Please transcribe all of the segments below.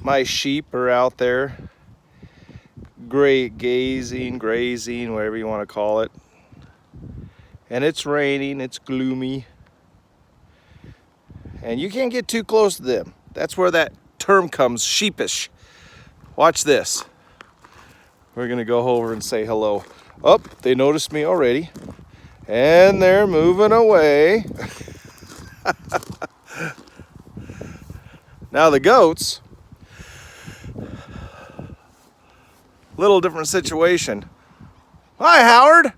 my sheep are out there grazing, whatever you want to call it. And it's raining, it's gloomy. And you can't get too close to them. That's where that term comes, sheepish. Watch this. We're gonna go over and say hello. Oh, they noticed me already. And they're moving away. Now the goats, little different situation. Hi, Howard.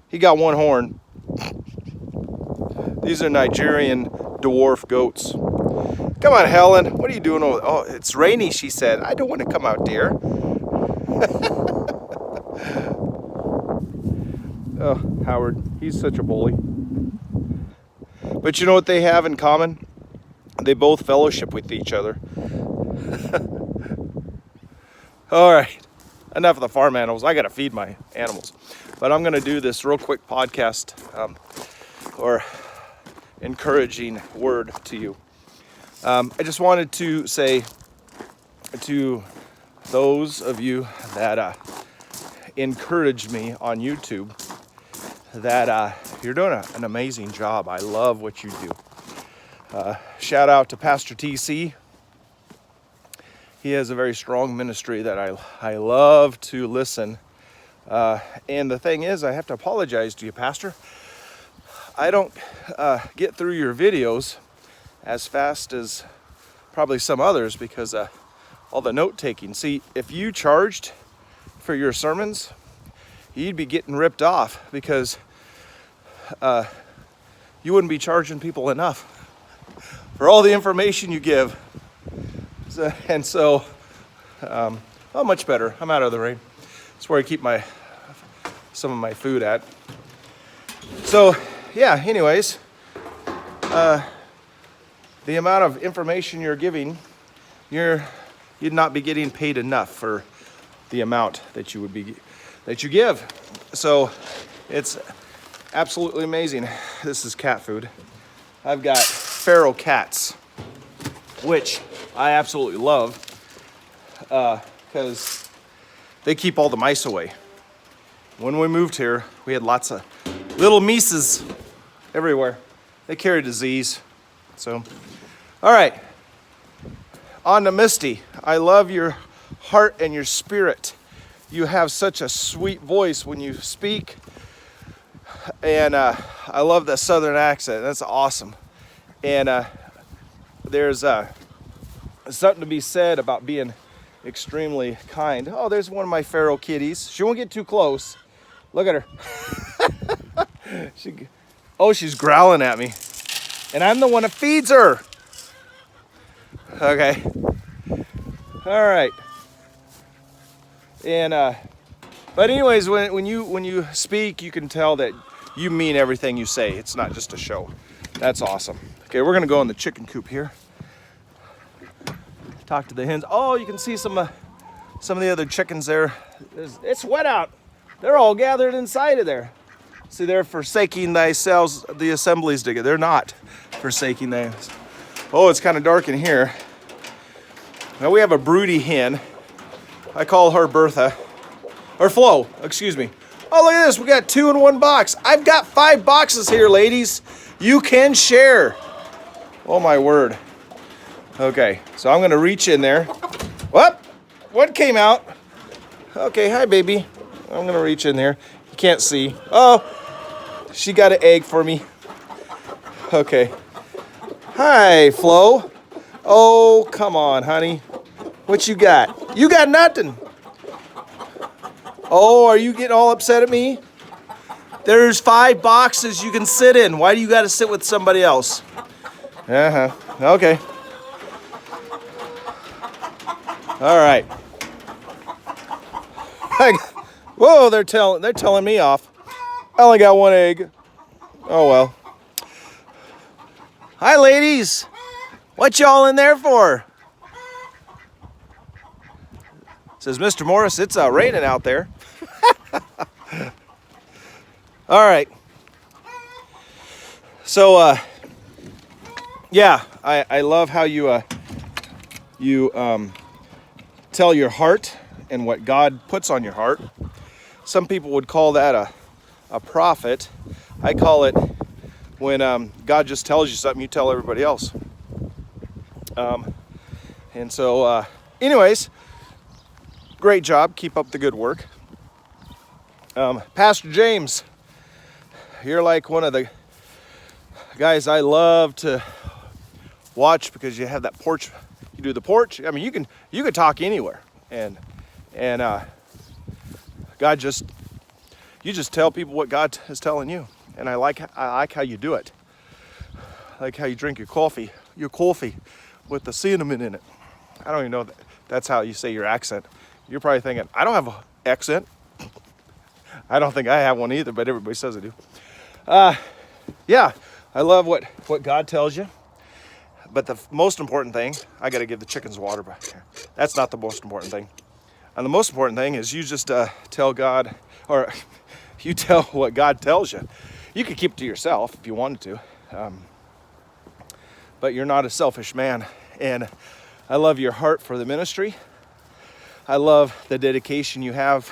He got one horn. These are Nigerian dwarf goats. Come on, Helen. What are you doing over there? Oh, it's rainy, she said. I don't want to come out, dear. Oh, Howard, he's such a bully. But you know what they have in common? They both fellowship with each other. All right, enough of the farm animals. I got to feed my animals. But I'm going to do this real quick podcast or encouraging word to you. I just wanted to say to those of you that encourage me on YouTube that you're doing an amazing job. I love what you do. Shout out to Pastor TC. He has a very strong ministry that I love to listen. And the thing is, I have to apologize to you, Pastor. I don't get through your videos as fast as probably some others because all the note taking. See, if you charged for your sermons, you'd be getting ripped off because you wouldn't be charging people enough for all the information you give. So, oh, much better. I'm out of the rain. That's where I keep some of my food at. So, yeah, anyways, the amount of information you're giving, you'd not be getting paid enough for the amount that you give. So, it's absolutely amazing. This is cat food. I've got feral cats, which I absolutely love because they keep all the mice away. When we moved here, we had lots of little mices everywhere. They carry disease. So, all right. On to Misty. I love your heart and your spirit. You have such a sweet voice when you speak. And I love that southern accent. That's awesome. And there's something to be said about being extremely kind. Oh, there's one of my feral kitties. She won't get too close. Look at her. She's growling at me. And I'm the one that feeds her. Okay. All right. And but anyways, when you speak, you can tell that you mean everything you say. It's not just a show. That's awesome. Okay, we're gonna go in the chicken coop here. Talk to the hens. Oh, you can see some of the other chickens there. It's wet out. They're all gathered inside of there. See, they're forsaking thyself the assemblies together. They're not forsaking themselves. Oh, it's kind of dark in here. Now we have a broody hen. I call her Bertha. Or Flo, excuse me. Oh, look at this. We got 2 in 1 box. I've got 5 boxes here, ladies. You can share. Oh, my word. Okay, so I'm going to reach in there. What came out? Okay, hi, baby. I'm going to reach in there. You can't see. Oh, she got an egg for me. Okay. Hi, Flo. Oh, come on, honey. What you got? You got nothing. Oh, are you getting all upset at me? There's 5 boxes you can sit in. Why do you got to sit with somebody else? Okay. All right. Whoa, they're telling me off. I only got 1 egg. Oh well. Hi, ladies. What y'all in there for? Says Mr. Morris, it's raining out there. All right. So, yeah, I love how you you tell your heart and what God puts on your heart. Some people would call that a prophet. I call it when God just tells you something, you tell everybody else. And so, anyways, great job. Keep up the good work. Pastor James, you're like one of the guys I love to watch because you have that porch. You do the porch. I mean, you can talk anywhere, and God you just tell people what God is telling you, and I like how you do it. I like how you drink your coffee with the cinnamon in it. I don't even know that's how you say your accent. You're probably thinking, I don't have an accent. I don't think I have one either, but everybody says I do. Yeah, I love what God tells you. But the most important thing, I got to give the chickens water back here. That's not the most important thing. And the most important thing is you just tell God, or you tell what God tells you. You could keep it to yourself if you wanted to. But you're not a selfish man. And I love your heart for the ministry. I love the dedication you have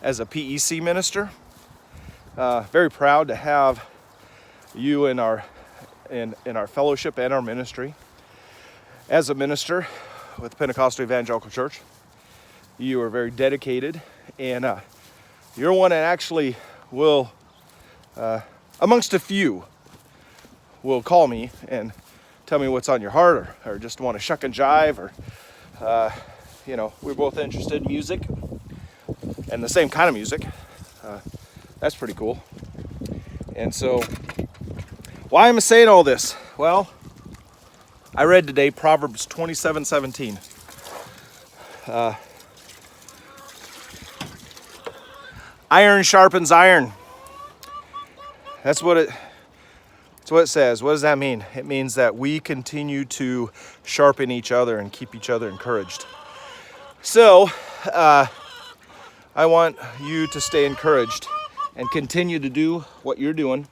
as a PEC minister. Very proud to have you in our fellowship and our ministry. As a minister with Pentecostal Evangelical Church, you are very dedicated, and you're one that actually will, amongst a few, will call me and tell me what's on your heart, or just want to shuck and jive, or we're both interested in music and the same kind of music. That's pretty cool. And so, why am I saying all this? Well, I read today Proverbs 27:17. Iron sharpens iron. That's what it says. What does that mean? It means that we continue to sharpen each other and keep each other encouraged. So, I want you to stay encouraged and continue to do what you're doing.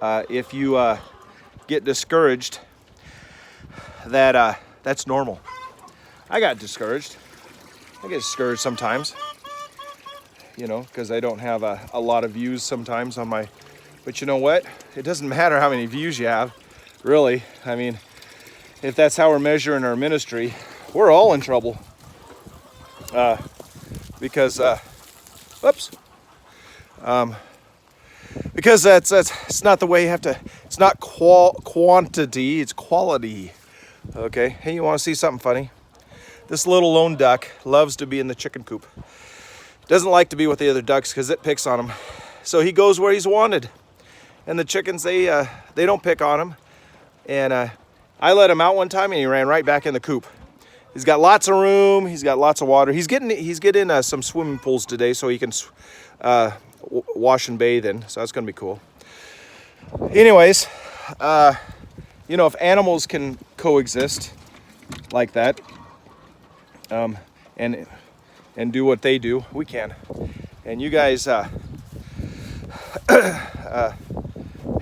If you get discouraged, that's normal. I got discouraged. I get discouraged sometimes, because I don't have a lot of views sometimes on my. But you know what? It doesn't matter how many views you have, really. I mean, if that's how we're measuring our ministry, we're all in trouble. Because that's it's not the way you have to. It's not quantity, it's quality. Okay. Hey, you want to see something funny? This little lone duck loves to be in the chicken coop. Doesn't like to be with the other ducks because it picks on him. So he goes where he's wanted, and the chickens they don't pick on him. And I let him out one time, and he ran right back in the coop. He's got lots of room. He's got lots of water. He's getting some swimming pools today, so he can wash and bathe in. So that's gonna be cool. Anyways, if animals can coexist like that, and do what they do, we can. And you guys have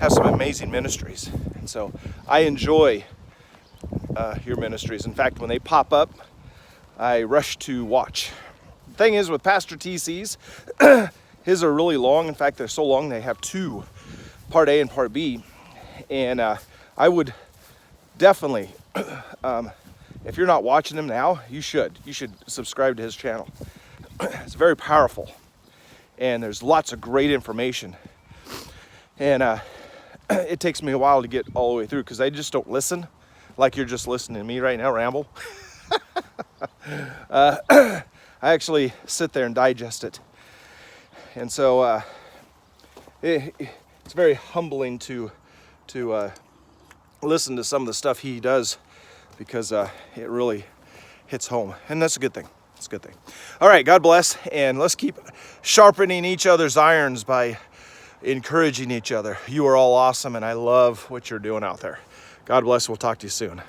some amazing ministries, and so I enjoy your ministries. In fact, when they pop up, I rush to watch. The thing is with Pastor TC's, his are really long. In fact, they're so long they have two, part A and part B. And I would definitely, if you're not watching him now, you should subscribe to his channel. It's very powerful, and there's lots of great information. And it takes me a while to get all the way through because I just don't listen like you're just listening to me right now ramble. I actually sit there and digest it. And so it's very humbling to listen to some of the stuff he does, because it really hits home. And that's a good thing. It's a good thing. All right, God bless. And let's keep sharpening each other's irons by encouraging each other. You are all awesome, and I love what you're doing out there. God bless. We'll talk to you soon.